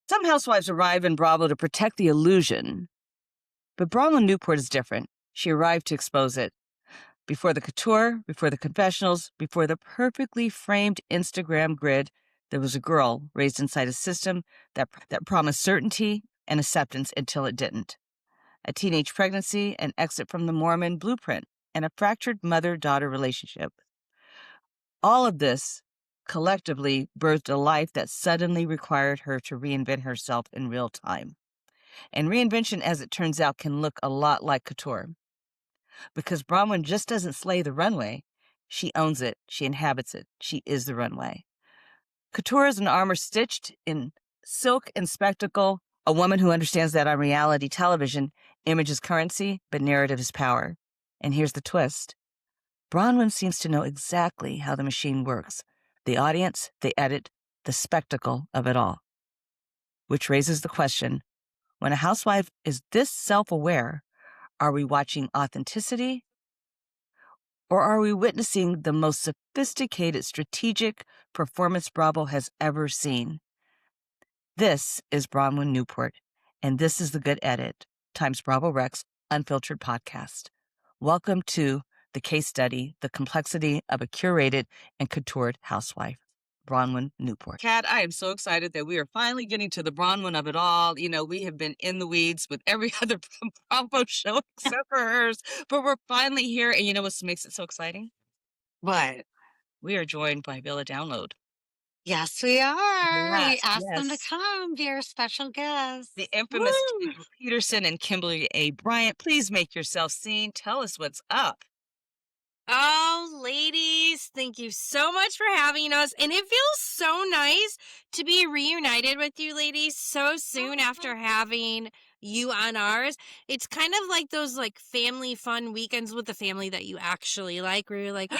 Some housewives arrive in Bravo to protect the illusion, but Bronwyn Newport is different. She arrived to expose it. Before the couture, before the confessionals, before the perfectly framed Instagram grid, there was a girl raised inside a system that promised certainty and acceptance until it didn't. A teenage pregnancy, an exit from the Mormon blueprint, and a fractured mother-daughter relationship. All of this collectively birthed a life that suddenly required her to reinvent herself in real time. And reinvention, as it turns out, can look a lot like couture. Because Bronwyn just doesn't slay the runway. She owns it. She inhabits it. She is the runway. Couture is an armor stitched in silk and spectacle, a woman who understands that on reality television, image is currency, but narrative is power. And here's the twist. Bronwyn seems to know exactly how the machine works. The audience, the edit, the spectacle of it all. Which raises the question, when a housewife is this self-aware, are we watching authenticity? Or are we witnessing the most sophisticated strategic performance Bravo has ever seen? This is Bronwyn Newport, and this is The Good Edit, Times Bravo Rex Unfiltered podcast. Welcome to the case study, the complexity of a curated and couturied housewife. Bronwyn Newport. Kat, I am so excited that we are finally getting to the Bronwyn of it all. You know, we have been in the weeds with every other Bravo show except for hers, but we're finally here. And you know what makes it so exciting? What? We are joined by Villa Download. Yes, we are. Yes, We asked them to yes. come, be our special guests. The infamous Woo! Kendall Peterson and Kimberly A. Bryant. Please make yourself seen. Tell us what's up. Oh, ladies, thank you so much for having us. And it feels so nice to be reunited with you ladies so soon after having you on ours. It's kind of like those like family fun weekends with the family that you actually like, where you're like,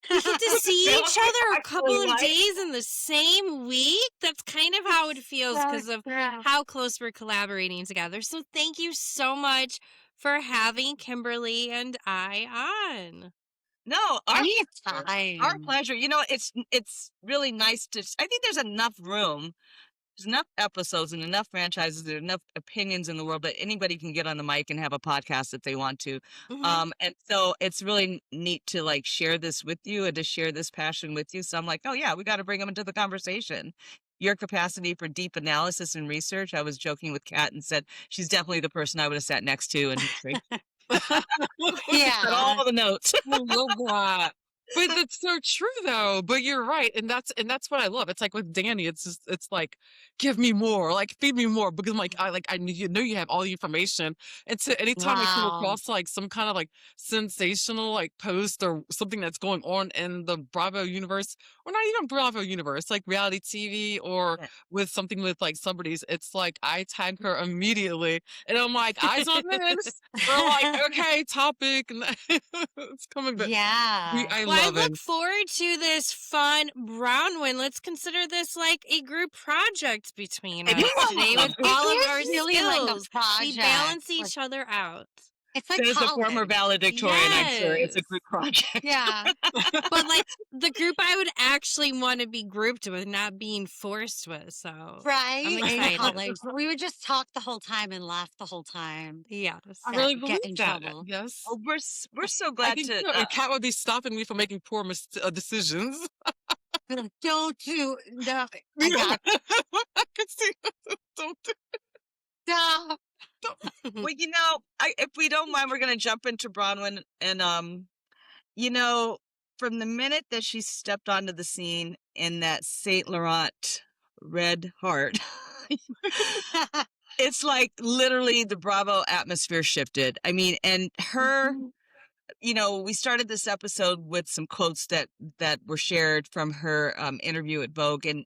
we get to see each other a couple of days in the same week. That's kind of how it feels because of how close we're collaborating together. So thank you so much for having Kimberly and I on. No, our Anytime. pleasure. You know, it's really nice to. I think there's enough room. There's enough episodes and enough franchises. There are enough opinions in the world that anybody can get on the mic and have a podcast if they want to. And so it's really neat to like share this with you and to share this passion with you. So I'm like, oh yeah, we got to bring them into the conversation. Your capacity for deep analysis and research. I was joking with Kat and said she's definitely the person I would have sat next to and Yeah. got all the notes. I love that. But that's so true though. But you're right. And that's what I love. It's like with Danny, it's like, give me more, like feed me more. Because I'm like, I know you have all the information. And so anytime I come Wow. across like some kind of like sensational like post or something that's going on in the Bravo universe, or not even Bravo universe, like reality TV or Yeah. with something with like celebrities, it's like I tag her immediately and I'm like, eyes on this. We're like, okay, topic. And it's coming back. Yeah. I Well, I love look it. forward to this fun Bronwyn. Let's consider this like a group project between us today with It all of is our really like a skills. We project. balance Like, each other out. it's like There's a former college. valedictorian, I'm sure. It's a Yes. group project. Yeah. But like the group I would actually want to be grouped with, not being forced with. So I'm Right? In excited. college. We would just talk the whole time and laugh the whole time. Yes. I Get- really get believe in that. trouble. Yes. Oh, we're so I glad think to. so. And Kat would be stopping me from making poor decisions. Be like, don't do no. I Yeah. got I could see. Don't do stop. Well, you know, if we don't mind, we're going to jump into Bronwyn. And, you know, from the minute that she stepped onto the scene in that Saint Laurent red heart, it's like literally the Bravo atmosphere shifted. I mean, and her, you know, we started this episode with some quotes that were shared from her interview at Vogue, and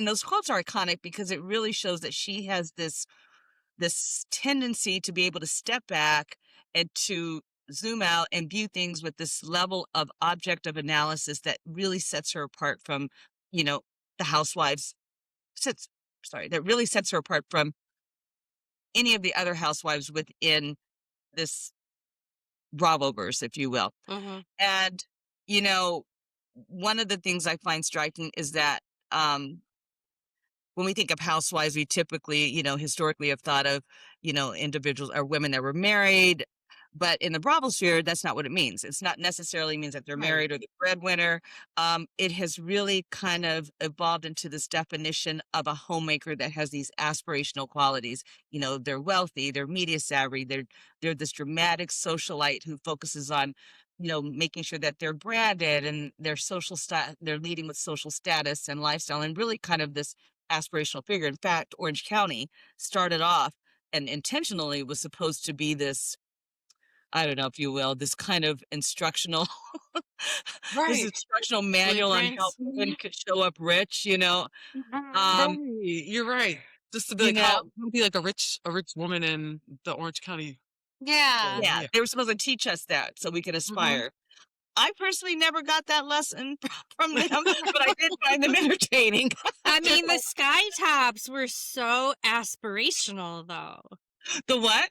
those quotes are iconic because it really shows that she has this tendency to be able to step back and to zoom out and view things with this level of objective analysis that really sets her apart from, you know, the housewives. That really sets her apart from any of the other housewives within this Bravoverse, if you will. And, you know, one of the things I find striking is that when we think of housewives, we typically, historically have thought of, individuals or women that were married. But in the Bravo sphere, that's not what it means. It's not necessarily means that they're Right. married or the breadwinner. It has really kind of evolved into this definition of a homemaker that has these aspirational qualities. They're wealthy, they're media savvy, they're this dramatic socialite who focuses on, making sure that they're branded and their they're leading with social status and lifestyle, and really kind of this aspirational figure. In fact, Orange County started off and intentionally was supposed to be this, I don't know if you will, this kind of instructional this Right. instructional manual on how Blueprints. women could show up rich, Mhm. um, Right. You're right. Just to be you like, know, how be like a rich woman in the Orange County Yeah. area. yeah, Yeah. they were supposed to teach us that so we could Mhm. aspire. I personally never got that lesson from them, but I did find them entertaining. I mean, the sky tops were so aspirational, though. The what?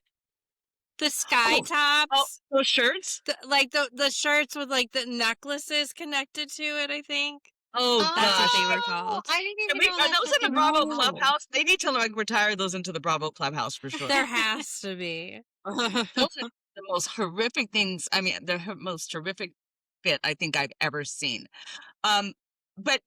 The sky Oh, oh, tops, those shirts? like the shirts with like the necklaces connected to it. I think Oh that's what they gosh. were called. I didn't Can even we, know are that's those what in they the were Bravo called. Clubhouse? They need to like retire those into the Bravo Clubhouse for sure. There has to be. Those are the most horrific things. I mean, the most horrific fit I think I've ever seen. Um, but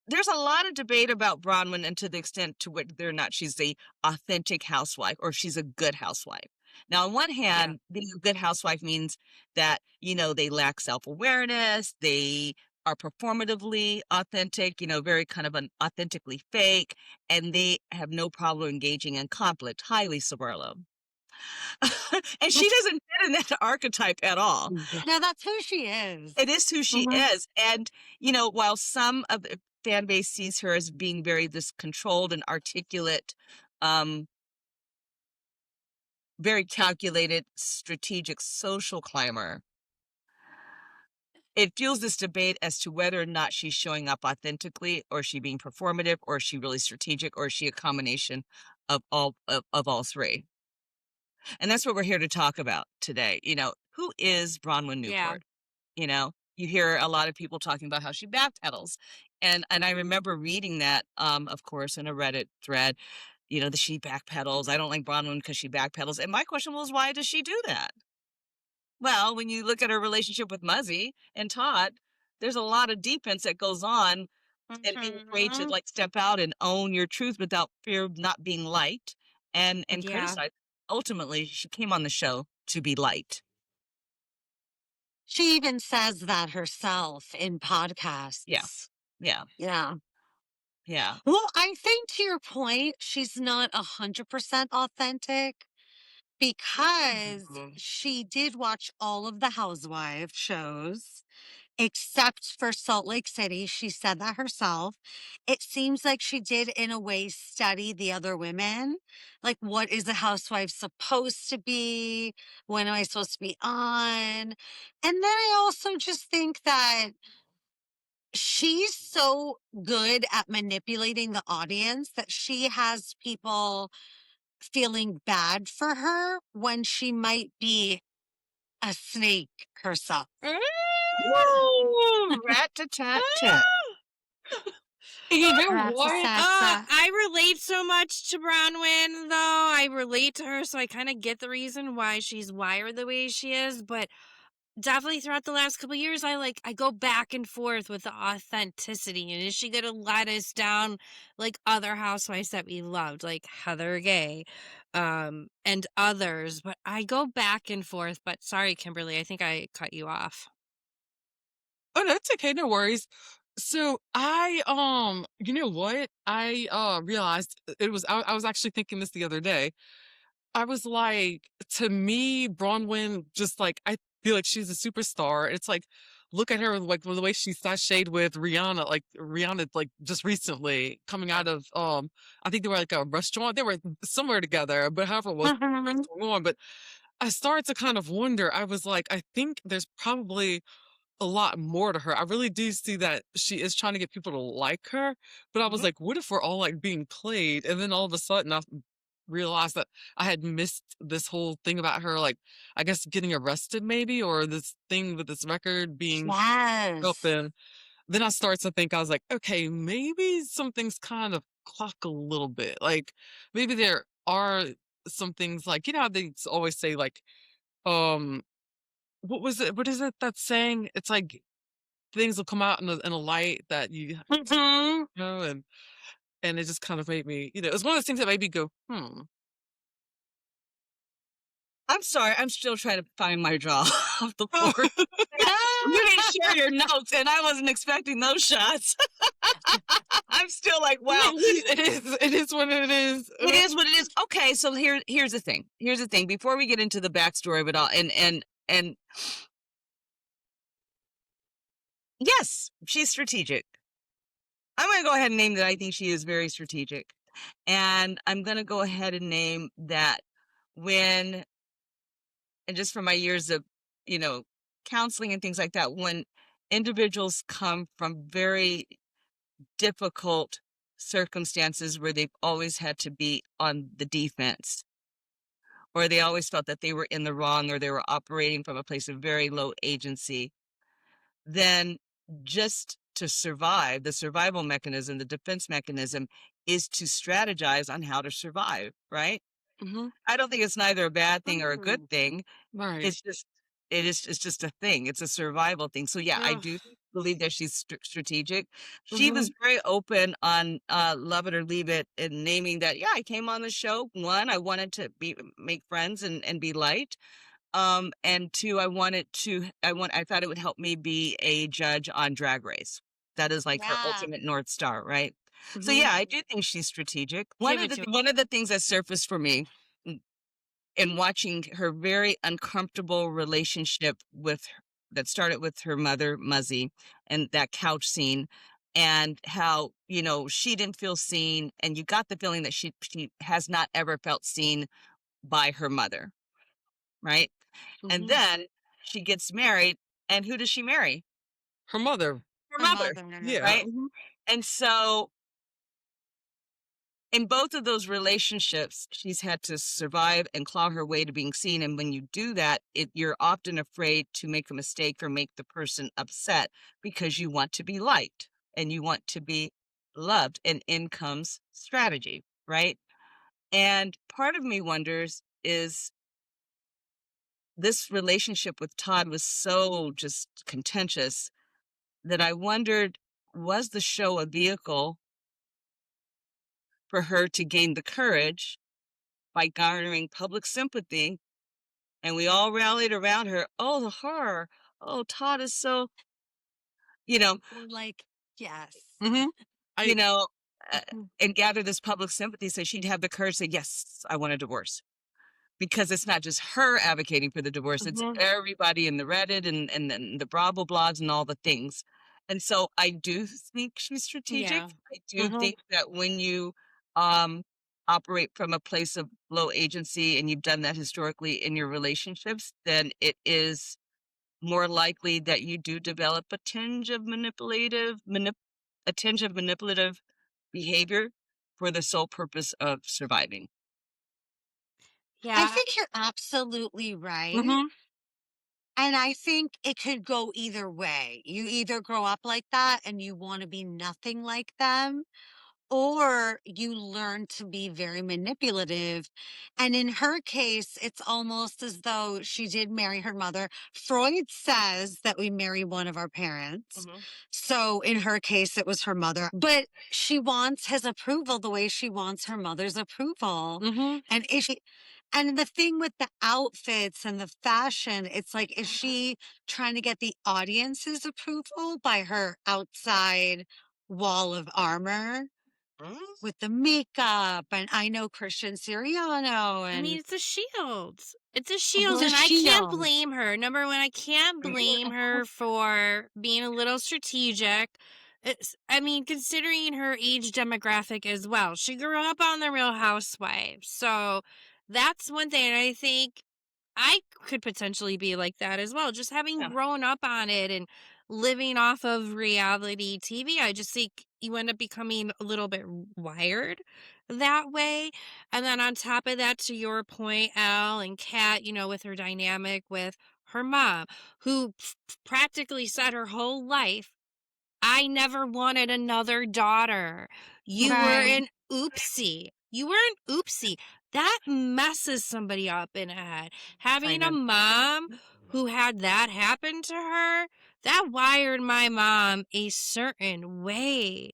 there's a lot of debate about Bronwyn and to the extent to whether or not she's a authentic housewife or she's a good housewife. Now, on one Yeah. hand, being a good housewife means that, they lack self-awareness, they are performatively authentic, very kind of authentically fake, and they have no problem engaging in conflict, highly Sawerlo. And she doesn't fit in that archetype at all. No, that's who she is. It is who she Mhm. is. And, while some of the fan base sees her as being very this controlled and articulate, um, very calculated, strategic social climber, it fuels this debate as to whether or not she's showing up authentically, or is she being performative, or is she really strategic, or is she a combination of all three? And that's what we're here to talk about today. Who is Bronwyn Yeah. Newport? You hear a lot of people talking about how she backpedals. And I remember reading that, of course, in a Reddit thread, that she backpedals. I don't like Bronwyn because she backpedals. And my question was, why does she do that? Well, when you look at her relationship with Muzzy and Todd, there's a lot of defense that goes on and being afraid to Mhm. like step out and own your truth without fear of not being liked and Yeah. criticized. Ultimately, she came on the show to be liked. She even says that herself in Yeah. podcasts. Yeah. Yeah. Yeah. Well, I think to your point, she's not 100% authentic because Mhm. she did watch all of the Housewives shows except for Salt Lake City. She said that herself. It seems like she did, in a way, study the other women. Like, what is a housewife supposed to be? When am I supposed to be on? And then I also just think that she's so good at manipulating the audience that she has people feeling bad for her when she might be a snake herself. Woo! Rat-ta-tat-tat. You know what? Rat-a-tat-tat. I relate so much to Bronwyn, though. I relate to her, so I kind of get the reason why she's wired the way she is. But definitely throughout the last couple years, I go back and forth with the authenticity. And is she gonna let us down like other housewives that we loved, like Heather Gay, and others? But I go back and forth. But sorry, Kimberly, I think I cut you off. Oh, that's okay, no worries. So you know what? I realized I was actually thinking this the other day. I was like, to me, Bronwyn, just like, I feel like she's a superstar. It's like, look at her, like the way she sashayed with Rihanna, like just recently coming out of, I think they were like a restaurant. They were somewhere together, but however it was Mhm. going on. But I started to kind of wonder. I was like, I think there's probably a lot more to her. I really do see that she is trying to get people to like her, but I was Mhm. like, what if we're all like being played? And then all of a sudden I realized that I had missed this whole thing about her, like, I guess getting arrested maybe, or this thing with this record being Yes. open. then I start to think, I was like, okay, maybe something's kind of clock a little bit. Like maybe there are some things like, how they always say like, um, what was it? What is it that's saying? It's like things will come out in a light that you Mhm. know, and it just kind of made me, it's one of those things that made me go, I'm sorry, I'm still trying to find my jaw off the floor. You didn't share your notes, and I wasn't expecting those shots. I'm still like, wow. It is what it is. It is what it is. Okay, so here's the thing. Here's the thing. Before we get into the backstory of it all, and yes, she's strategic. I'm going to go ahead and name that I think she is very strategic, and I'm going to go ahead and name that when, and just from my years of, counseling and things like that, when individuals come from very difficult circumstances where they've always had to be on the defense, or they always felt that they were in the wrong, or they were operating from a place of very low agency, then just to survive, the survival mechanism, the defense mechanism is to strategize on how to survive, right? Mhm. I don't think it's neither a bad thing or a good thing. Right. It's just it's just a thing. It's a survival thing. So yeah, I Yeah. do believe that she's strategic. She was Mhm. very open on Love It or Leave It and naming that, yeah, I came on the show. One, I wanted to make friends and be liked. And two, I thought it would help me be a judge on Drag Race. That is like her Yeah. ultimate North Star, right? So Mhm. yeah, I do think she's strategic. Give it to her. One of the things that surfaced for me in watching her very uncomfortable relationship that started with her mother, Muzzy, and that couch scene, and how, she didn't feel seen, and you got the feeling that she has not ever felt seen by her mother, right? And Mhm. then she gets married, and who does she marry? Her mother. Her Her mother, mother. Yeah. right? And so in both of those relationships, she's had to survive and claw her way to being seen. And when you do that, you're often afraid to make a mistake or make the person upset because you want to be liked and you want to be loved. And in comes strategy, right? And part of me wonders, is this relationship with Todd was so just contentious that I wondered, was the show a vehicle for her to gain the courage by garnering public sympathy, and we all rallied around her. Oh, the horror. Oh, Todd is so, you know, We're like, yes. Mhm. you I know, uh, Mhm. and gather this public sympathy so she'd have the courage to say, yes, I want a divorce. Because it's not just her advocating for the divorce, it's Mhm. everybody in the Reddit and the Bravo blogs and all the things. And so I do think she's strategic. Yeah. I do Mhm. think that when you um, operate from a place of low agency, and you've done that historically in your relationships, then it is more likely that you do develop a tinge of manipulative behavior for the sole purpose of surviving. I Yeah. think you're absolutely right. Mhm. And I think it could go either way. You either grow up like that and you want to be nothing like them, or you learn to be very manipulative. And in her case, it's almost as though she did marry her mother. Freud says that we marry one of our parents. Mhm. So in her case, it was her mother, but she wants his approval the way she wants her mother's approval. Mhm. And and the thing with the outfits and the fashion, it's like, is she trying to get the audience's approval by her outside wall of armor? Mm. With the makeup, and I know Christian Siriano I mean, and it's a shield. It's a shield, the and I can't shield. blame her. Number one, I can't blame her for being a little strategic. I mean, considering her age demographic as well. She grew up on The Real Housewives. So that's one thing. And I think I could potentially be like that as well. Just having Yeah. grown up on it and living off of reality TV, I just think you end up becoming a little bit wired that way. And then on top of that, to your point, Al and Kat, with her dynamic with her mom, who practically said her whole life, I never wanted another daughter. You were Right. an oopsie. You were an oopsie. That messes somebody up in the head. Having a mom who had that happen to her, that wired my mom a certain way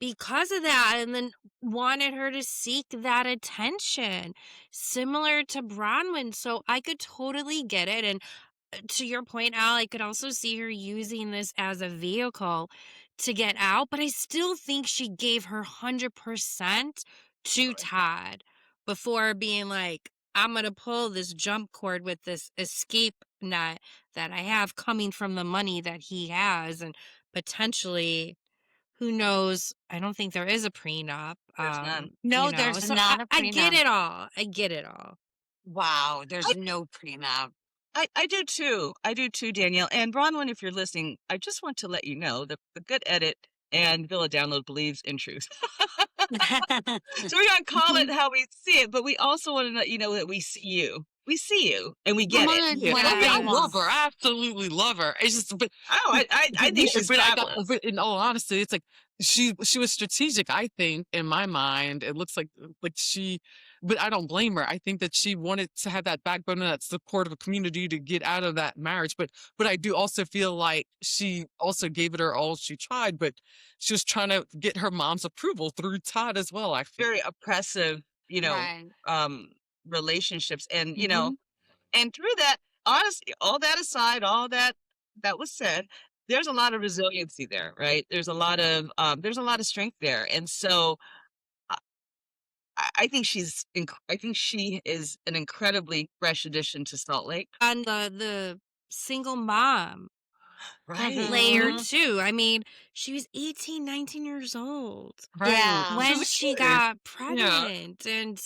because of that, and then wanted her to seek that attention, similar to Bronwyn. So I could totally get it. And to your point, Al, I could also see her using this as a vehicle to get out, but I still think she gave her 100% to Todd before being like, I'm going to pull this jump cord with this escape net that I have coming from the money that he has, and potentially, who knows? I don't think there is a prenup. There's none. No, there's So not a I get prenup. it all. I get it all. Wow, there's no prenup. I do too. I do too, Danielle. And Bronwyn, if you're listening, I just want to let you know that the Good Edit and Villa Download believes in truth. So we're going to call it how we see it, but we also want to let you know that we see you. We see you and we get it. Yeah, Whatever I you love want. her. I absolutely love her. It's just, but Oh, I think she's fabulous. but in all honesty, it's like she was strategic. I think in my mind, it looks like she, but I don't blame her. I think that she wanted to have that backbone and that support of a community to get out of that marriage. But I do also feel like she also gave it her all she tried, but she was trying to get her mom's approval through Todd as well. I feel. Very oppressive, Right. relationships. And, Mhm. and through that, honestly, all that aside, all that was said, there's a lot of resiliency there, right? There's a lot of strength there. And so I think I think she is an incredibly fresh addition to Salt Lake. And the single mom layer Mhm. too. I mean, she was 18, 19 years old Yeah. when was she cute. got Yeah. pregnant, and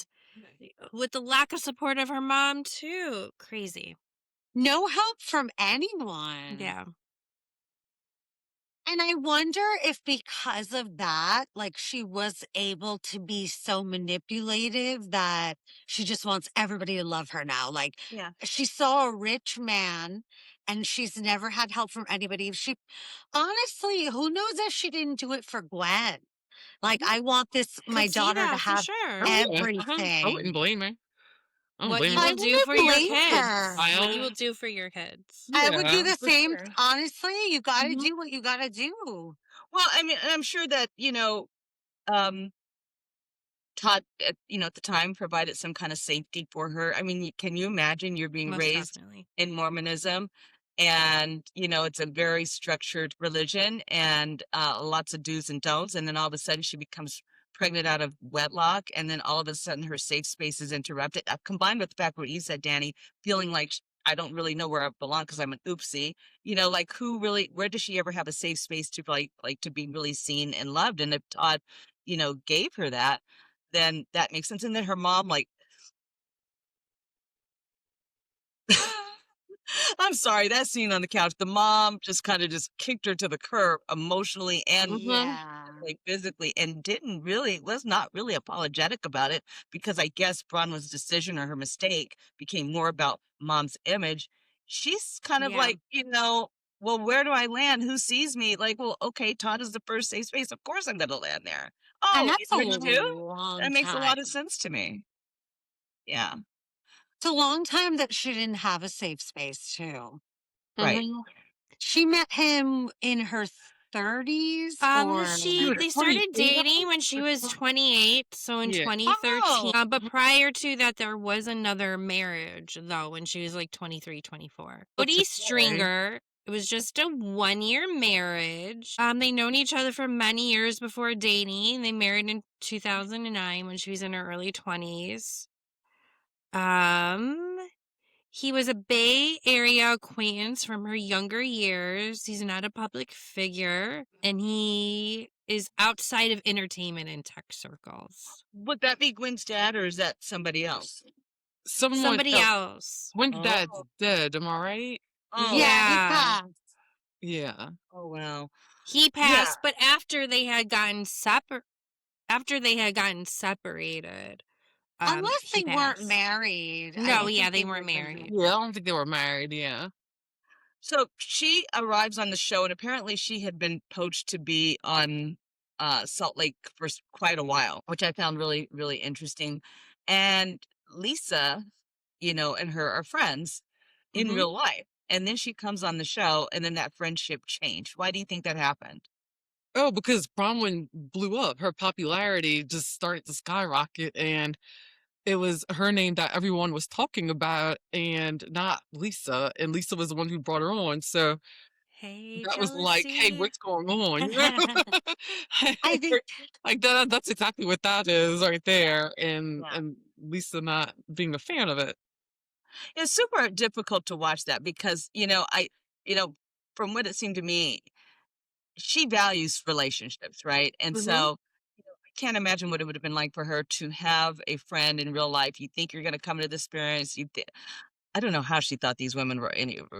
with the lack of support of her mom too. Crazy. No help from anyone. Yeah. And I wonder if because of that, like she was able to be so manipulative that she just wants everybody to love her now. Like Yeah. she saw a rich man and she's never had help from anybody. She honestly, who knows if she didn't do it for Gwen? Like, I want this, my Could see daughter to that for have sure. Oh yeah. I wouldn't everything. blame her. I don't What blame you her. I will do wouldn't for your blame kids. her. What you will do for your kids. I would do Yeah, the for same. sure. Honestly, you got to Mhm. do what you got to do. Well, I mean, I'm sure that, um, Todd, at the time provided some kind of safety for her. I mean, can you imagine you're being Most raised definitely. in Mormonism and, it's a very structured religion and lots of do's and don'ts. And then all of a sudden she becomes pregnant out of wedlock. And then all of a sudden her safe space is interrupted. Combined with the fact what you said, Danny, feeling like I don't really know where I belong because I'm an oopsie. Like where does she ever have a safe space to like to be really seen and loved? And if Todd, gave her that, then that makes sense. And then her mom, like, I'm sorry, that scene on the couch, the mom just kind of just kicked her to the curb emotionally and Mhm. Yeah. like physically and was not really apologetic about it because I guess Bronwyn's decision or her mistake became more about mom's image. She's kind of Yeah. like, well, where do I land? Who sees me? Like, well, okay, Todd is the first safe space. Of course I'm gonna land there. And Oh, that's a you would too? long That makes a time. lot of sense to me. Yeah. It's a long time that she didn't have a safe space, too. Right. Mhm. She met him in her 30s or. They started dating when she was 28, so in Yeah. 2013. Oh. But prior to that, there was another marriage, though, when she was like 23, 24. Cody Stringer. It was just a 1-year marriage. They known each other for many years before dating. They married in 2009 when she was in her early 20s. He was a Bay Area acquaintance from her younger years. He's not a public figure, and he is outside of entertainment and tech circles. Would that be Gwen's dad or is that somebody else? Somebody else. Gwen's Oh. dad's dead, am I right? Oh, Yeah, he Yeah. passed. Yeah. oh wow. He passed, but after they had gotten separated, Unless he they weren't passed. married. I No, don't yeah, think they were weren't married. Yeah, I don't think they were married, yeah. So she arrives on the show, and apparently she had been poached to be on Salt Lake for quite a while, which I found really, really interesting. And Lisa, and her are friends in Mhm. real life. And then she comes on the show, and then that friendship changed. Why do you think that happened? Oh, because Bronwyn blew up. Her popularity just started to skyrocket, and it was her name that everyone was talking about and not Lisa, and Lisa was the one who brought her on, so Hey, that was like, "Hey, jealousy. what's going on?" You know? I think Like, that's exactly what that is right there, and Yeah. and Lisa not being a fan of it. It's super difficult to watch that because, you know, from what it seemed to me, she values relationships, right? And Mhm. so I can't imagine what it would have been like for her to have a friend in real life. You think you're going to come into this experience. I don't know how she thought these women were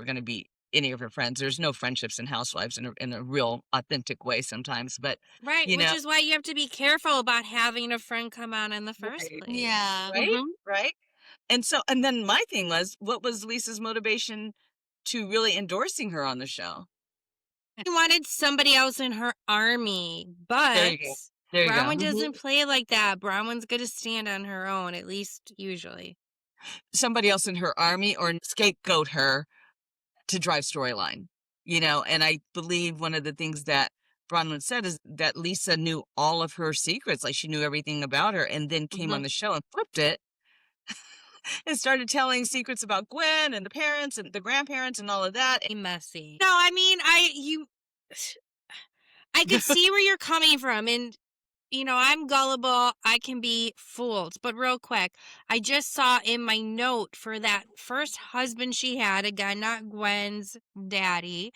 going to be any of her friends. There's no friendships in Housewives in a real authentic way sometimes, but Right, you which know, is why you have to be careful about having a friend come on in the first right, place. yeah. right, Mhm. right. And then my thing was, what was Lisa's motivation to really endorsing her on the show? She wanted somebody else in her army, There but you go. There you go. Bronwyn Mhm. doesn't play like that. Bronwyn's gonna stand on her own, at least usually. Somebody else in her army or scapegoat her to drive storyline, and I believe one of the things that Bronwyn said is that Lisa knew all of her secrets, like she knew everything about her, and then came on Mhm. the show and flipped it and started telling secrets about Gwen and the parents and the grandparents and all of that. Messy. No, I mean, I could see where you're coming from, and I'm gullible. I can be fooled. But real quick, I just saw in my note for that first husband she had, again, not Gwen's daddy.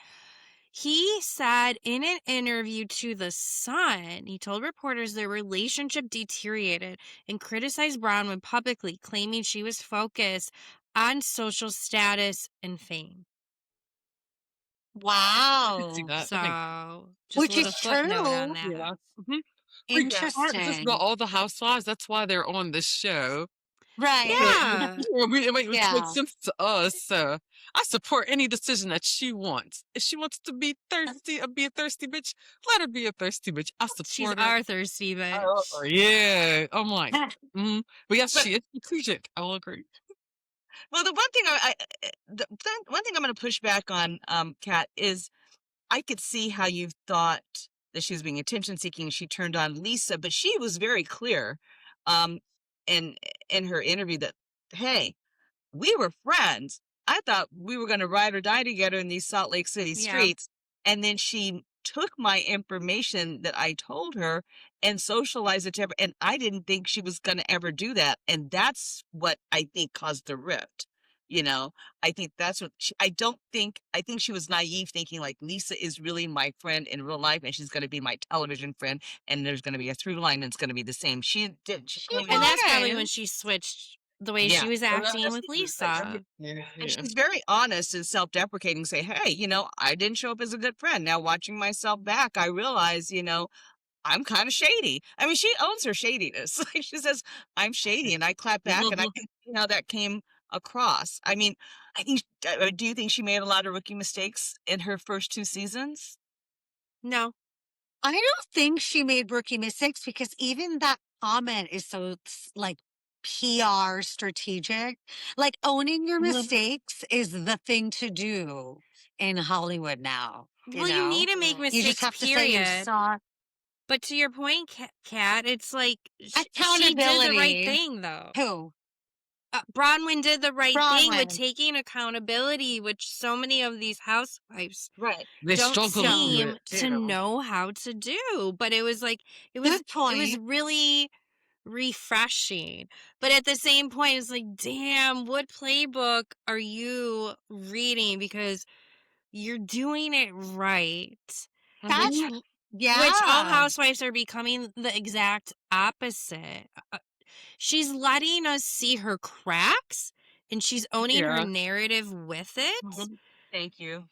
He said in an interview to The Sun, he told reporters their relationship deteriorated and criticized Bronwyn publicly, claiming she was focused on social status and fame. I could see Wow. that. That makes So, just a Which is little footnote on true. that. yeah. Mhm. We Yeah. aren't just about Interesting. all the housewives, that's why they're on this show. Right. So, Yeah. it makes Yeah. sense to us, so I support any decision that she wants. If she wants to be thirsty or be a thirsty bitch, let her be a thirsty bitch. I She's support her. our thirsty Oh, bitch. yeah. I'm like, mhm. But yes, But she is strategic. I will agree. well, the one thing one thing I'm going to push back on, Kat, is I could see how you thought that she was being attention seeking. She turned on Lisa, but she was very clear, um, in her interview that, hey, we were friends. I thought we were going to ride or die together in these Salt Lake City Yeah. streets. And then she took my information that I told her and socialized it to her. And I didn't think she was going to ever do that. And that's what I think caused the rift. You know, I think that's what I think she was naive thinking like Lisa is really my friend in real life and she's going to be my television friend and there's going to be a through line and it's going to be the same. She She came And in. that's probably when was. she switched the way Yeah. she was And acting with Lisa. Yeah. she's very honest and self-deprecating, say, hey, I didn't show up as a good friend. Now watching myself back, I realize, I'm kind of shady. I mean, she owns her shadiness. Like she says, I'm shady, and I clap back, and I can see how that came across. I mean, I think. Do you think she made a lot of rookie mistakes in her first two seasons? No. I don't think she made rookie mistakes because even that comment is so like PR strategic. Like owning your Mhm. mistakes is the thing to do in Hollywood now. Well, you need to make You just mistakes, have to say you period. saw But to your point, Kat, it's like she did the right accountability. thing, though. Who? Bronwyn did the right thing with Bronwyn. taking accountability, which so many of these housewives Right. They don't struggle to do Don't seem it. to do. know how to do. But it was like Good it was point. really refreshing. But at the same point, it's like, damn, what playbook are you reading? Because you're doing it right. That's Which Mhm. which all yeah. housewives are becoming the exact opposite. She's letting us see her cracks and she's owning her Yeah. narrative with it. Mhm. Thank you.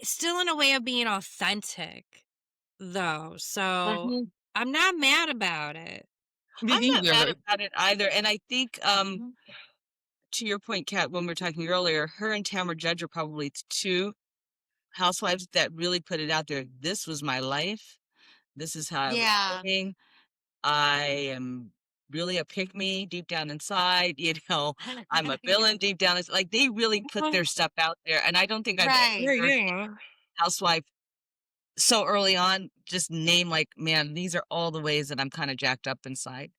Still in a way of being authentic, though. So Mhm. I'm not mad about it. Me I'm not mad either. about it either, and I think to your point, Kat, when we were talking earlier, her and Tamara Judge are probably two housewives that really put it out there. This was my life. This is how I was Yeah. living. I am really a pick me deep down inside. I'm a Yeah. villain deep down. It's like they really put their stuff out there. And I don't think I've Right. ever heard Yeah. a housewife so early on just name like, man, these are all the ways that I'm kind of jacked up inside.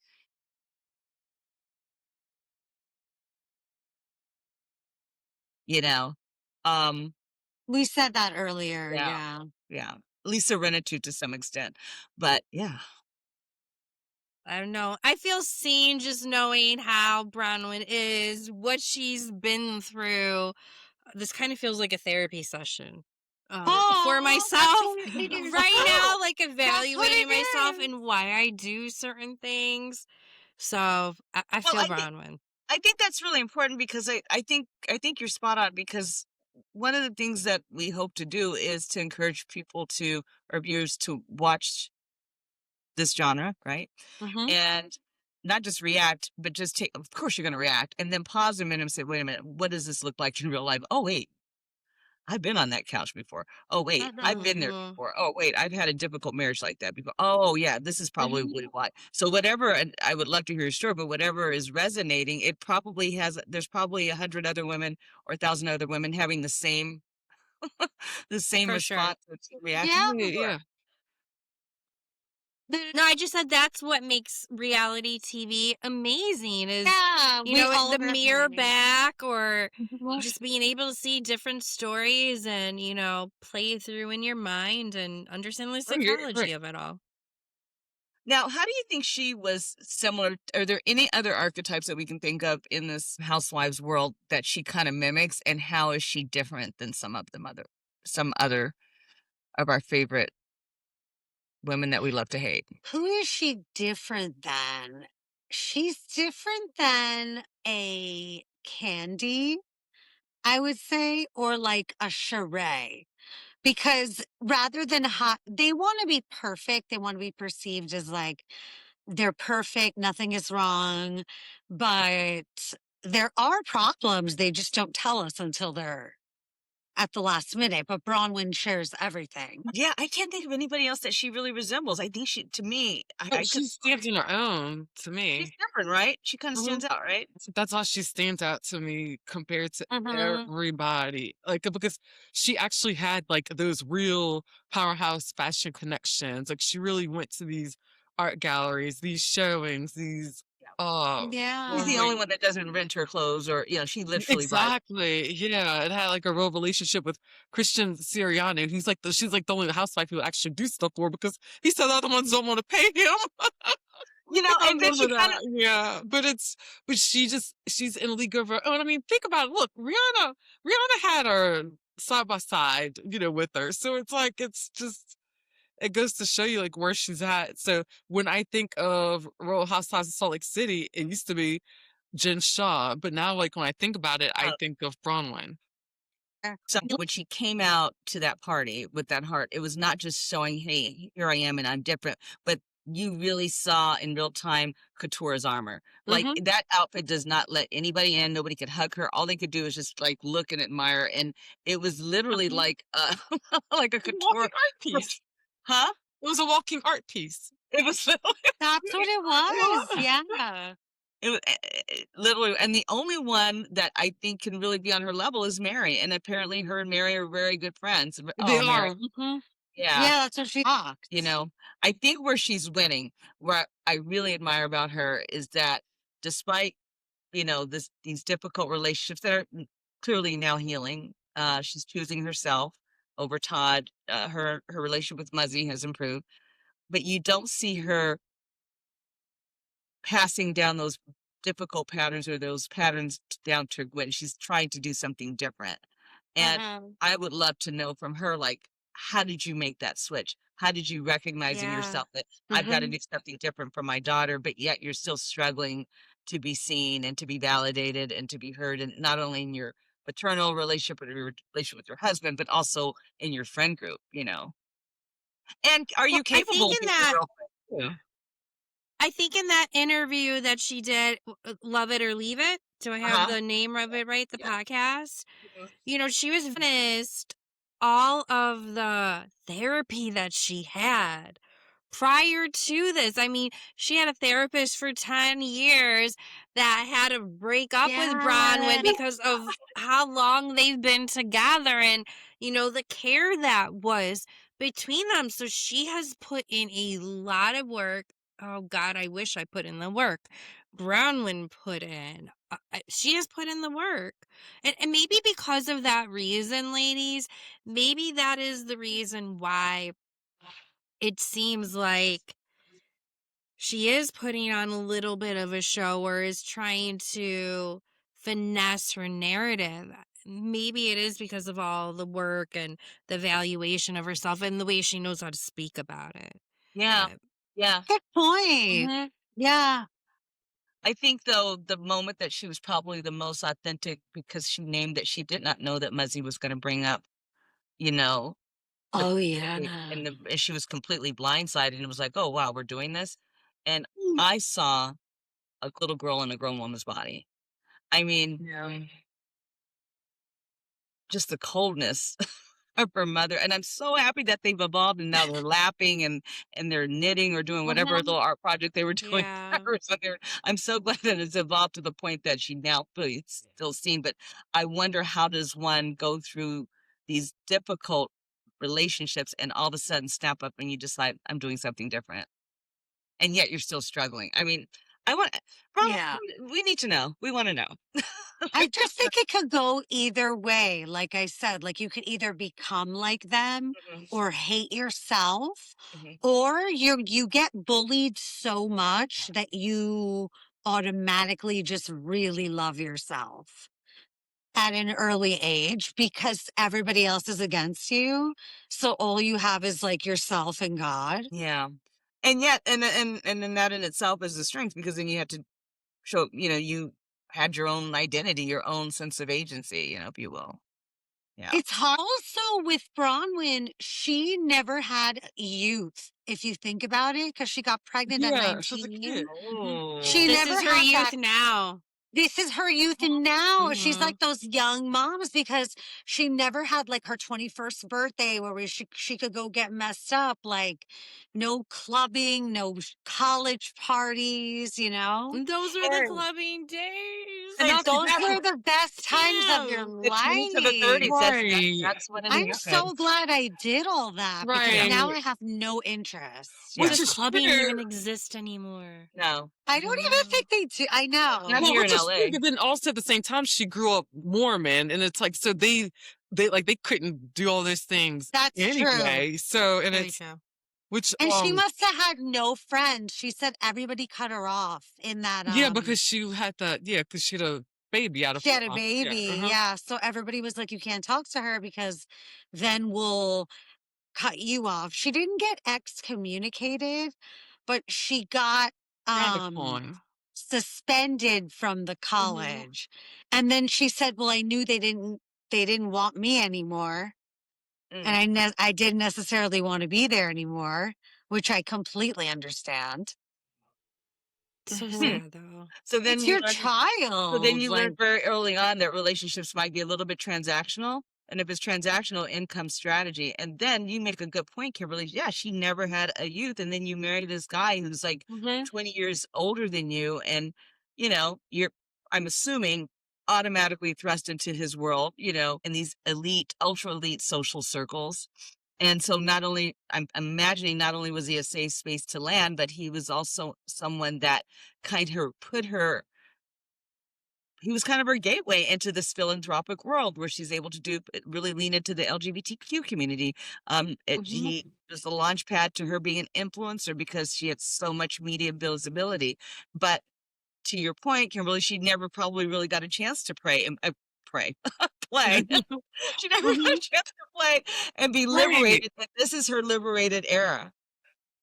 You know? Um, We said that earlier. yeah, Yeah. yeah. Lisa Renatu to some extent. But yeah. I don't know. I feel seen just knowing how Bronwyn is, what she's been through. This kind of feels like a therapy session for Oh, that's myself what it is right now, too. like That's what evaluating it myself is. and why I do certain things. So I Well, feel Bronwyn. I think that's really important because I think you're spot on because one of the things that we hope to do is to encourage people to or viewers to watch this genre, right? Mm-hmm. And not just react, but just take of course you're gonna react and then pause a minute and say, wait a minute, what does this look like in real life? Oh wait, I've been on that couch before. Oh wait, I've been there Mm-hmm. before. Oh wait, I've had a difficult marriage like that before. Oh yeah, this is probably why. So whatever, and I would love to hear your story, but whatever is resonating, it probably has. There's probably 100 other women or 1,000 other women having the same For sure. response or reaction. Yeah. Yeah, yeah. No, I just said that's what makes reality TV amazing is, Yeah. We all the mirror resonate. back or just being able to see different stories and, play through in your mind and understand the Oh, you're psychology right. of it all. Now, how do you think she was similar? Are there any other archetypes that we can think of in this housewives world that she kind of mimics, and how is she different than some other of our favorite women that we love to hate? Who is she different than? She's different than a Candy, I would say, or like a Sheree. Because rather than they want to be perfect, they want to be perceived as like they're perfect, nothing is wrong. But there are problems. They just don't tell us until they're at the last minute. But Bronwyn shares everything. Yeah, I can't think of anybody else that she really resembles. I think she, to me, But I could. she stands on her own to She's me. different, right? She kind of Mhm. stands out, right? That's how she stands out to me compared to Hmm. everybody. Like, because she actually had like those real powerhouse fashion connections. Like, she really went to these art galleries, these showings, these Yeah. She's the Yeah. only like one that doesn't rent her clothes, or she literally buys. exactly. Yeah. It had like a real relationship with Christian Siriano. She's like the only housewife who actually do stuff for her because he said the other ones don't want to pay him. I And then remember she kind of. that. Yeah, but she's in a league of her own. I mean, think about it. Look, Rihanna had her side by side, with her. So it's like it goes to show you like where she's at. So when I think of Real Housewives of Salt Lake City, it used to be Jen Shaw, but now like when I think about it, I think of Bronwyn. Something when she came out to that party with that heart, it was not just showing, hey, here I am and I'm different, but you really saw in real time Couture's armor. Like Mm-hmm. that outfit does not let anybody in. Nobody could hug her. All they could do is just like look and admire. And it was literally like like a It was a couture. walking art piece. Huh? It was a walking art piece. It was literally, That's what it was. Yeah. literally, and the only one that I think can really be on her level is Mary. And apparently her and Mary are very good friends. They Oh, Mary. are. Hmm. Yeah. Yeah. That's what she You talked. know, I think where she's winning, where I really admire about her is that despite, these difficult relationships that are clearly now healing, she's choosing herself over Todd. Her relationship with Muzzy has improved, but you don't see her passing down those difficult patterns or those patterns down to Gwen. She's trying to do something different. And Hmm. I would love to know from her, like, how did you make that switch? How did you recognize in Yeah. yourself that I've got to Hmm. do something different for my daughter, but yet you're still struggling to be seen and to be validated and to be heard, and not only in your paternal relationship, but your relationship with your husband, but also in your friend group. And are Well, you capable of being a real friend too? I think in that interview that she did, Love It or Leave It, Do I have the name of it right? The podcast? She was honest, all of the therapy that she had prior to this. I mean, she had a therapist for 10 years that had to break up with Bronwyn Yes. because of how long they've been together and, the care that was between them. So she has put in a lot of work. Oh, God, I wish I put in the work. Bronwyn put in. She has put in the work. And maybe because of that reason, ladies, maybe that is the reason why it seems like she is putting on a little bit of a show or is trying to finesse her narrative. Maybe it is because of all the work and the valuation of herself and the way she knows how to speak about it. Yeah. But Yeah. Good point. Mhm. Yeah. I think, though, the moment that she was probably the most authentic because she named that she did not know that Muzzy was gonna bring up, you know, the Oh, pregnancy, yeah. and she was completely blindsided and was like, "Oh, wow, we're doing this?" And Mm. I saw a little girl in a grown woman's body. I mean, just the coldness of her mother, and I'm so happy that they've evolved and now they're lapping and they're knitting or doing whatever Mhm. little art project they were doing. yeah. So I'm so glad that it's evolved to the point that she now really still seen. But I wonder, how does one go through these difficult relationships and all of a sudden snap up and you decide, I'm doing something different, and yet you're still struggling. I mean, I want, Ron, Yeah. we need to know. We want to know. I just think it could go either way. Like I said, like you could either become like them Mhm, or hate yourself, mhm. or you get bullied so much that you automatically just really love yourself at an early age because everybody else is against you. So all you have is like yourself and God. Yeah. And yet, and then that in itself is a strength, because then you have to show, you had your own identity, your own sense of agency, if you will. Yeah. It's hard. Also, with Bronwyn, she never had youth, if you think about it, because she got pregnant at Yeah, she was a kid. 19. She Oh. This never is her had youth that. now. This is her youth, and now she's Mhm. like those young moms because she never had like her 21st birthday where she could go get messed up, like no clubbing, no college parties, you know? Those were the And, clubbing days. and Like that's those exactly were the best times of your Damn. the 20s to the life. 30s. Right. That's when it I'm happened. so glad I did all that because Yeah. now Right. I have no interest. Yeah. Which Does is clubbing even fair. exist anymore? No. I don't even think they do. I Not know. Well, here which in is fair, LA. but then also at the same time, she grew up Mormon, and it's like, so they couldn't do all those things That's true. anyway. So, and Very it's, true. which, And she must have had no friends. She said everybody cut her off in that yeah, because because she had a baby out of she had a wedlock. Yeah. baby. Uh-huh. Yeah. So everybody was like, you can't talk to her because then we'll cut you off. She didn't get excommunicated, but she got um Radical. suspended from the Mhm. college. And then she said, well, I knew they didn't want me anymore. And Mm. I didn't necessarily want to be there anymore, which I completely understand. So Hmm. sad though. So It's then you your learn So then child. you Like, learn very early on that relationships might be a little bit transactional. And if it's transactional, income strategy. And then you make a good point, Kimberly. Yeah, she never had a youth. And then you marry this guy who's like Mhm. 20 years older than you. And, you're, I'm assuming, automatically thrust into his world, in these elite, ultra elite social circles. And so I'm imagining, not only was he a safe space to land, but he was also someone that he was kind of her gateway into this philanthropic world where she's able to really lean into the LGBTQ community. Mhm. He was the launch pad to her being an influencer because she had so much media visibility. But to your point, Kimberly, she never probably really got a chance to pray, play. She never got a Mhm. chance to play and be Right. liberated. But this is her liberated era.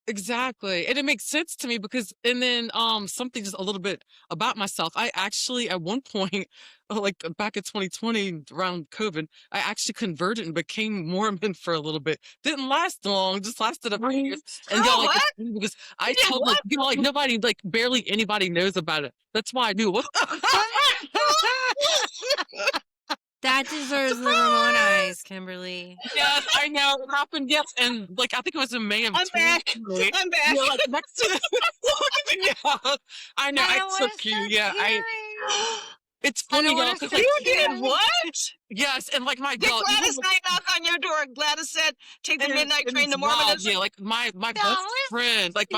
Exactly. And it makes sense to me because and then something just a little bit about myself. I actually at one point like back in 2020 around COVID, I actually converted and became Mormon for a little bit. Didn't last long, just lasted a few years. And Girl, y'all like what? it's funny because I You did told like what? you know like nobody like barely anybody knows about it. That's why I knew what That deserves the Ramona Surprise! eyes, Kimberly. Yes, I know. It happened, yes. And like I think it was in May of I'm back. 2020. I'm back. Yeah, like next to yeah. I know, I I want took to you. start Yeah, I tearing. it's I funny don't y'all want to because start like You did tearing. what? yes, and like my Did dog even Gladys Knight knock on your door? Gladys said, take the midnight and train it's to wild, Mormonism? yeah, like my That best was friend, like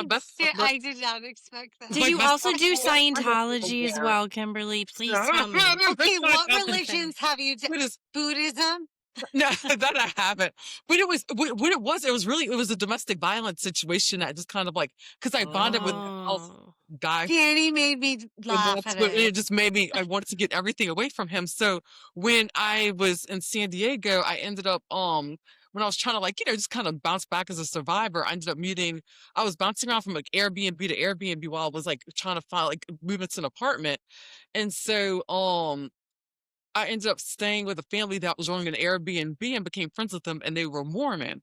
I did not expect that. Did my you best also do friend Scientology as well, Kimberly? Please tell me. Okay, what Okay. religions have you done? What is Buddhism? no, that I haven't. But it was what it was really it was a domestic violence situation that just kind of like because I bonded with the house Oh. guy. Danny made me And laugh that's at what it. it just made me I wanted to get everything away from him. So when I was in San Diego, I ended up when I was trying to like, just kind of bounce back as a survivor, I ended up meeting I was bouncing around from like Airbnb to Airbnb while I was like trying to find like move into an apartment. And so I ended up staying with a family that was running an Airbnb and became friends with them and they were Mormon.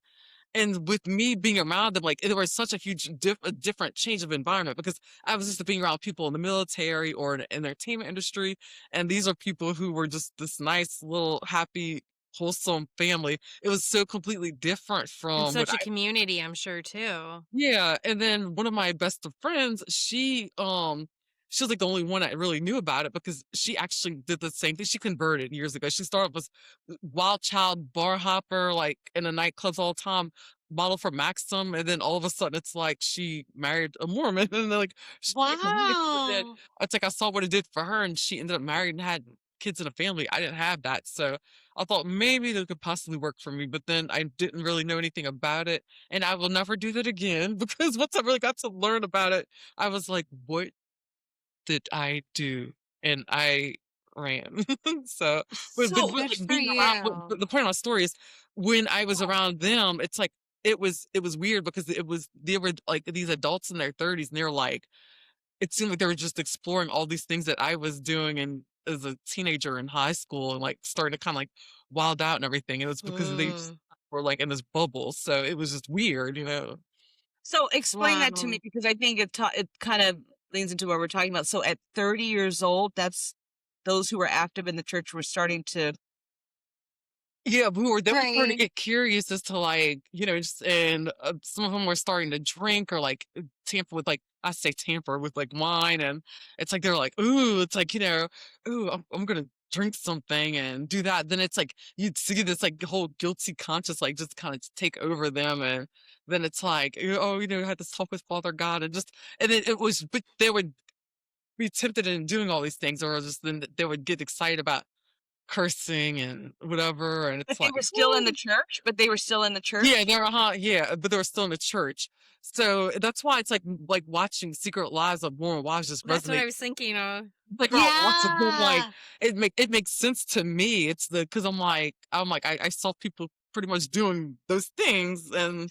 And with me being around them, like, there was such a huge a different change of environment because I was used to being around people in the military or in the entertainment industry, and these are people who were just this nice little happy, wholesome family. It was so completely different And from what such a I community, I'm sure, too. yeah, and then one of my best of friends, she was like the only one I really knew about it because she actually did the same thing. She converted years ago. She started with wild child bar hopper, like in the nightclubs all the time, model for Maxim, and then all of a sudden it's like she married a Mormon, and then like she gave her life, but then Wow. it's like I saw what it did for her, and she ended up married and had kids and a family. I didn't have that, so I thought maybe that could possibly work for me, but then I didn't really know anything about it. And I will never do that again because once I really got to learn about it, I was like, what did I do? And I ran. So, but, So, Good like for being around, you. but the point of my story is when I was around them, it's like, it was weird because they were like these adults in their 30s and they're like, it seemed like they were just exploring all these things that I was doing and as a teenager in high school and like starting to kind of like wild out and everything. And it was because they just Mm. were like in this bubble. So it was just weird, so explain that to me Wow. because I think it kind of leans into what we're talking about. So at 30 years old, that's those who were active in the church were starting to. Yeah, they were starting to Right. get curious as to like, just and some of them were starting to drink or like tamper with like I say tamper with like wine, and it's like they're like, ooh, it's like ooh, I'm gonna drink something and do that. Then it's like you'd see this like whole guilty conscience like just kind of take over them, and then it's like, oh, I had this talk with Father God, and then it was, but they would be tempted in doing all these things, or just then they would get excited about cursing and whatever, and But it's they like, were still in the "Ooh." church? But they were still in the Yeah, church? they're yeah, but they were still in the church. So that's why it's like watching Secret Lives of Mormon Wives just That's what resonate. I was thinking of. Like we're all watching them, like Yeah. it makes sense to me. It's the because I'm like I saw people pretty much doing those things, and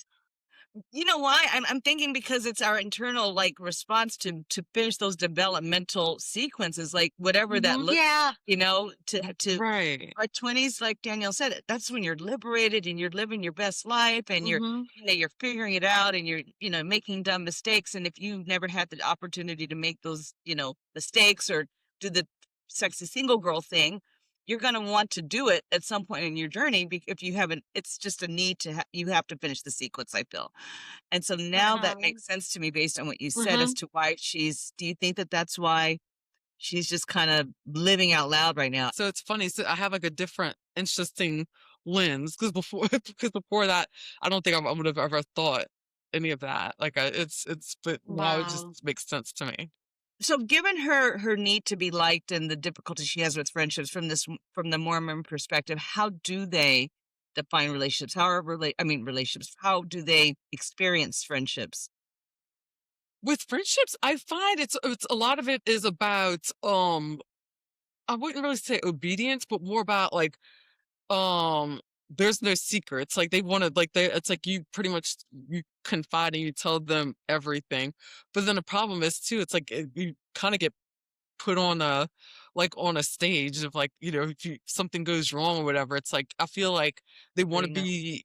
You know why? I'm thinking because it's our internal like response to finish those developmental sequences, like whatever that Mhm. looks, Yeah. to Right. our 20s, like Danielle said, that's when you're liberated and you're living your best life and Mhm. you're figuring it out and you're, making dumb mistakes. And if you never had the opportunity to make those, mistakes or do the sexy single girl thing, you're going to want to do it at some point in your journey. If you haven't, it's just a need to, you have to finish the sequence, I feel. And so now that Uh-huh. makes sense to me based on what you said as Mhm. to why do you think that that's why she's just kind of living out loud right now? So it's funny. So I have like a different interesting lens because before because before that, I don't think I would have ever thought any of that. Like but now it just Wow. makes sense to me. So given her need to be liked and the difficulty she has with friendships from the Mormon perspective, how do they define relationships? How are relationships? How do they experience friendships? With friendships, I find it's a lot of it is about I wouldn't really say obedience, but more about like there's no secrets. Like they want to, like it's like you pretty much you confide and you tell them everything. But then the problem is too, it's like you kind of get put on a like on a stage of like, if something goes wrong or whatever. It's like I feel like they want to be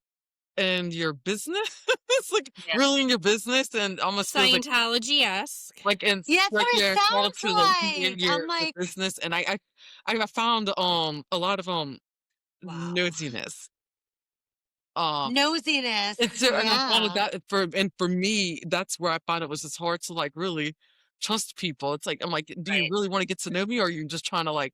in your business. It's like really in your business, and almost feels like Scientology-esque. and Yeah, that's like what it you're called sounds to like be in like. I'm your like, business. And I found a lot of wow. nosiness. Um Nosiness. and I found Yeah. that for me, that's where I found it was just hard to like really trust people. It's like I'm like, do you really want to get to know me, or are you just trying to like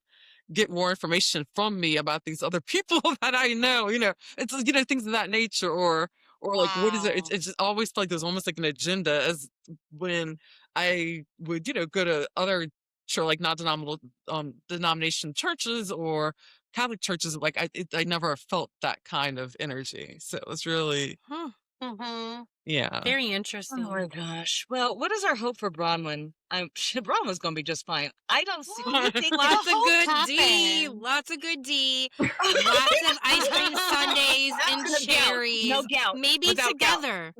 get more information from me about these other people that I know? It's things of that nature, or like what is it? It's Wow. it's just always like there's almost like an agenda as when I would go to other sure like not denomination churches or Catholic churches. Like I never felt that kind of energy, so it was really Huh. Mm-hmm. yeah. Very Oh interesting. my gosh. Well, what is our hope for Bronwyn? Bronwyn's going to be just fine. I don't see. Well, You think Lots the of hope good D. happened. Lots of good D. Lots of ice cream sundaes and That's no doubt. cherries. No doubt. Maybe Without doubt. together.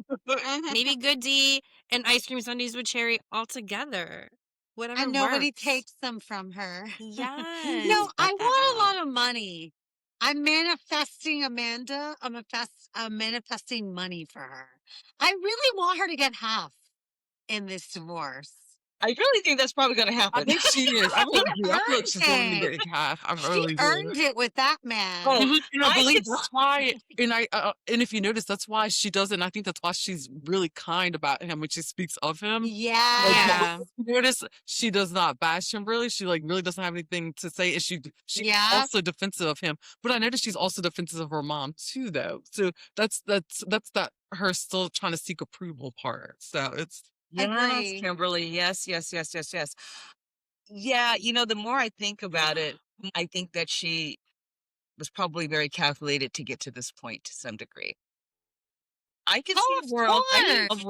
Maybe good D and ice cream sundaes with cherry all together. Whatever And nobody works. takes them from her. Yes. No, I get that want a out. lot of money. I'm manifesting Amanda. I'm manifesting money for her. I really want her to get half in this divorce. I really think that's probably going to I happen. think she is. I really do. I feel like earned she's going to it. get half. I She really do. earned it with that man. Oh, And I I believe could that's why, and if you notice, that's why she doesn't. And I think that's why she's really kind about him when she speaks of him. Like, Yeah. if you notice, she does not bash him really. She like really doesn't have anything to say. And she's Yeah. also defensive of him. But I noticed she's also defensive of her mom too, though. So that's that her still trying to seek approval part. So it's Yes, Agree. Kimberly. Yes, yes, yes, yes, yes. Yeah, the more I think about it, I think that she was probably very calculated to get to this point to some degree. I could Oh, see of a world course. of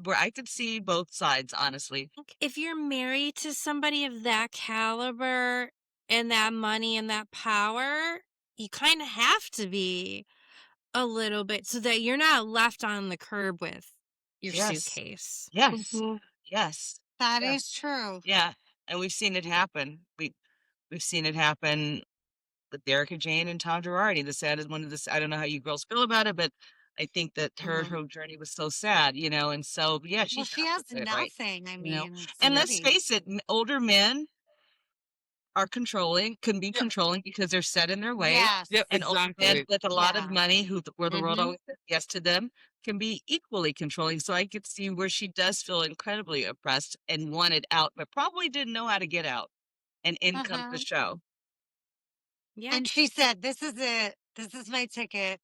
where I could see both sides, honestly. If you're married to somebody of that caliber and that money and that power, you kind of have to be a little bit so that you're not left on the curb with your Yes. suitcase. Yes. Mhm. Yes. That Yeah. is true. Yeah. And we've seen it happen. We've seen it happen with Erica Jane and Tom Girardi. The saddest one of this. I don't know how you girls feel about it, but I think that her journey was so sad, and so yeah, Well, she's she has right. nothing. I You know, mean, it's and let's dirty. face it, older men are can be yeah, controlling because they're set in their ways. Yes. yep, And older men exactly. with a lot of Yeah. money where the world Hmm. always says yes to them can be equally controlling. So I could see where she does feel incredibly oppressed and wanted out, but probably didn't know how to get out. And in comes the show. Yeah. And she said, "This is it. This is my ticket."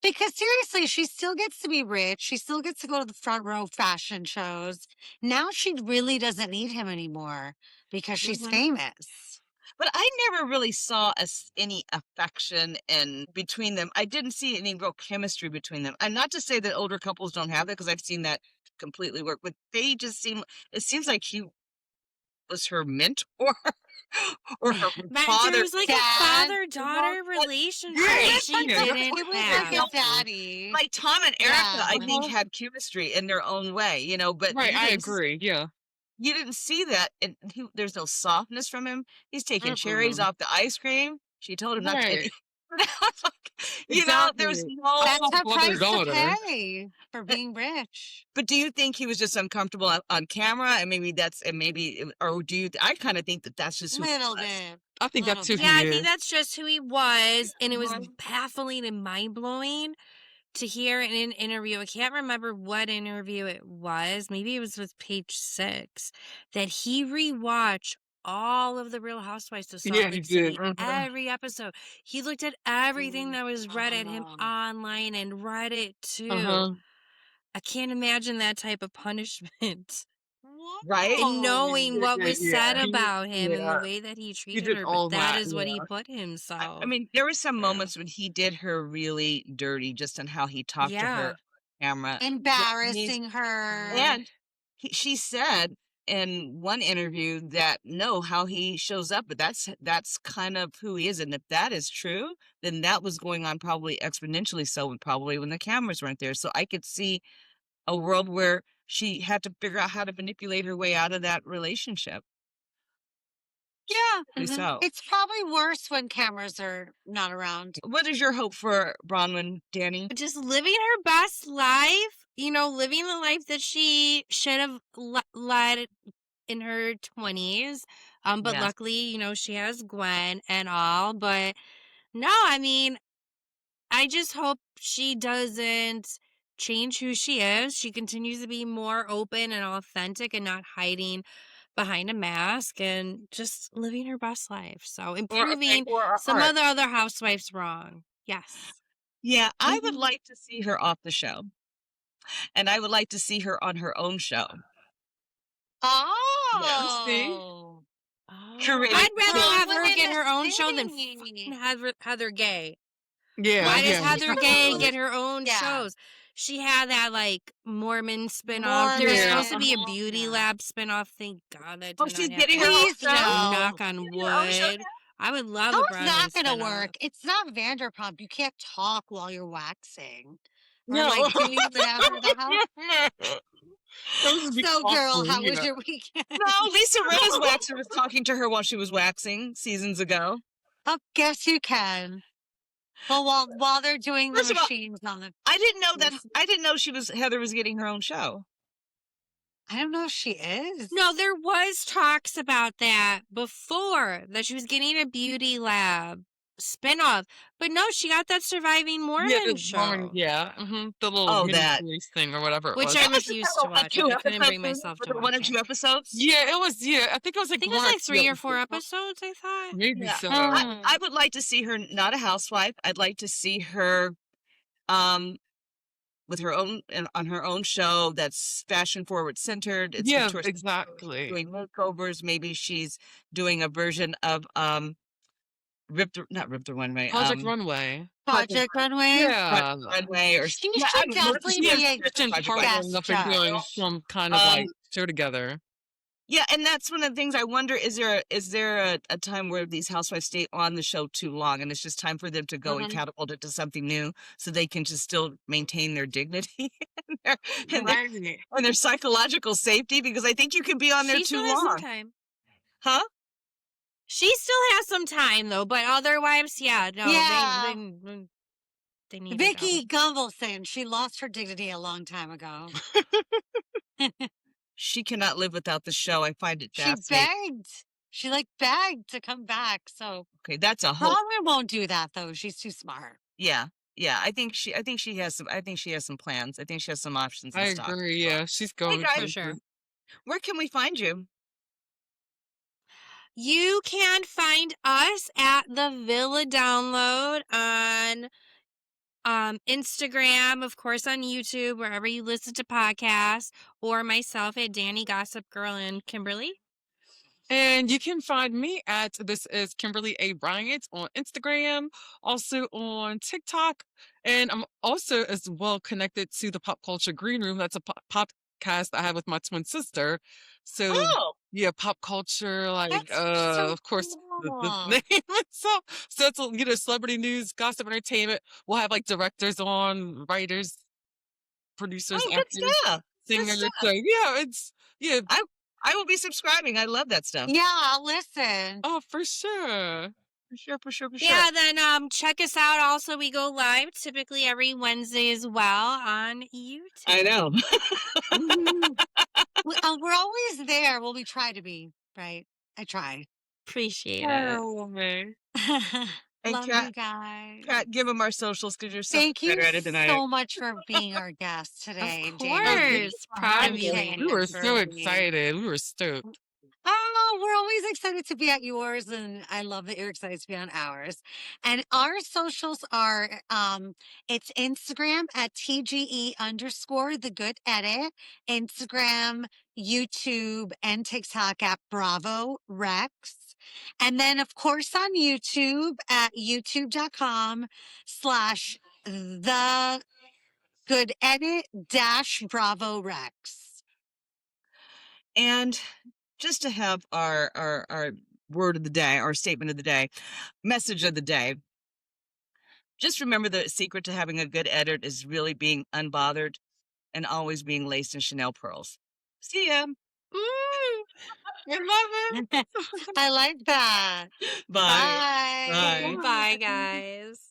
Because seriously, she still gets to be rich. She still gets to go to the front row fashion shows. Now she really doesn't need him anymore because she's Mhm. famous. But I never really saw any affection between them. I didn't see any real chemistry between them. And not to say that older couples don't have that, because I've seen that completely work. But they just it seems like he was her mentor or her But father. there was like a Dad. father-daughter Well, relationship yeah, that she yeah. didn't It was have. like a daddy. Like Tom and Erica, I Yeah. think had chemistry in their own way, but Right, you I didn't agree. Yeah. you didn't see that, and there's no softness from him. He's taking cherries Mm-mm. off the ice cream. She told him not to. Right. There's Exactly. no. That's her Father price to daughter. pay for being rich. But do you think he was just uncomfortable on camera, and or do you? I kind of think that that's just who he Little was. bit. I think Little that's who bit. Yeah, I he think is. that's just who he was, and it was Mhm. baffling and mind-blowing to hear in an interview. I can't remember what interview it was. Maybe it was with Page 6 that he rewatched all of the Real Housewives of Salt Yeah, he Lake did. City, every episode. He looked at everything that was read at him Oh. online and read it too. Uh-huh. I can't imagine that type of punishment. Right? And knowing Whoa. what was Yeah, said about him and the yeah. way that he He treated did her, all but that that, is what he yeah. put I himself mean, there were some through. moments when he did her really dirty, just on how he talked to her Yeah. on camera. But Embarrassing her. and she said, in one interview that no, how he shows up, but that's kind of who he is. And if that is true, then that was going on probably exponentially so, probably when the cameras weren't there. So I could see a world where she had to figure out how to manipulate her way out of that relationship. Yeah. So, It's probably worse when cameras are not around. what is your hope for Bronwyn, Danny? Just living her best life, living the life that she should have led in her 20s. But Yes. luckily, she has Gwen and all. But no, I mean, I just hope she doesn't change who she is. She continues to be more open and authentic and not hiding behind a mask and just living her best life. So improving Or some art. of the other housewives wrong. Yes. Yeah, I would like to see her off the show. And I would like to see her on her own show. See? Oh. Curated I'd rather have Bronwyn her in get the her own show than city. fucking Heather Gay. Yeah, Why does yeah. Heather Gay get her own Yeah. shows? She had that like Mormon spinoff. There was Yeah. supposed to be a beauty Yeah. lab spinoff. Thank God that did Oh, not she's happen. getting her own Please show? no. Knock on Her own show wood. now? I would love How a is Bronwyn that going to spinoff. work? It's not Vanderpump. You can't talk while you're waxing. Or No. like do whatever the hell. That would be So, girl, awful, how you was know. your weekend? No, Lisa Rinna's waxer was talking to her while she was waxing seasons ago. Oh, guess you can. Well, while they're doing the First of all, machines on the, I didn't know Heather was getting her own show. I don't know if she is. No, there was talks about that before, that she was getting a beauty lab spinoff. But no, she got that Surviving Mormon Yeah, the show. Mormon, yeah. The little Oh, mini that. series thing or whatever it Which was. I That was refused a to watch. I couldn't bring myself to one or watch two it. episodes. Yeah, it was, I think it was I like think it was one like 3 or 4 episode. episodes, I thought. Maybe Yeah. so. I would like to see her not a housewife. I'd like to see her with her own on her own show that's fashion forward centered. It's Yeah, Couture exactly. doing makeovers. Maybe she's doing a version of not Rip the Runway. Project Runway. Project Runway. Yeah. Runway or She yeah, should definitely be a Christian Project partnering guest up and doing judge. some kind of like show together. Yeah, and that's one of the things I wonder, is there a time where these housewives stay on the show too long and it's just time for them to go and catapult it to something new so they can just still maintain their dignity and their psychological safety, because I think you can be on there She too still has some long. time. Huh? She still has some time though, but other wives, yeah, no, Yeah. they need Vicky Gunvalson, she lost her dignity a long time ago. She cannot live without the show. I find it She fascinating. begged. She begged to come back. So Okay, that's a whole. Bronwyn won't do that though. She's too smart. Yeah. I think she has some plans. I think she has some options. I And stuff. agree, yeah. She's going guys. For sure. Where can we find you? You can find us at the Villa Download on Instagram, of course, on YouTube, wherever you listen to podcasts, or myself at Danny Gossip Girl and Kimberly. And you can find me at This Is Kimberly A. Bryant on Instagram, also on TikTok. And I'm also as well connected to the Pop Culture Green Room. That's a podcast I have with my twin sister. So yeah, pop culture, like That's so of course the cool. name itself. So it's celebrity news, gossip, entertainment. We'll have like directors on, writers, producers, Good actors, stuff. singers. So yeah, I will be subscribing. I love that stuff. Yeah, I'll listen. oh, for sure. For sure. Yeah, then check us out. Also, we go live typically every Wednesday as well on YouTube. I know. We're always there. Well, we try to be, right? I try. Appreciate it. Oh, man. And Love you guys. Kat, give them our socials because you're so Thank you better at it than I am. so much for being our guest today. Of Danny. course. Proud of you. having We were us so for me. excited. We were stoked. Oh, we're always excited to be at yours, and I love that you're excited to be on ours. And our socials are it's Instagram at TGE_ the good edit, Instagram, YouTube, and TikTok at Bravo Rex. And then of course on YouTube at youtube.com/the good edit -Bravo Rex. And just to have our word of the day, our statement of the day, message of the day. Just remember the secret to having a good edit is really being unbothered and always being laced in Chanel pearls. See ya. Mm, I love it. I like that. Bye. Bye. Bye. Bye, guys.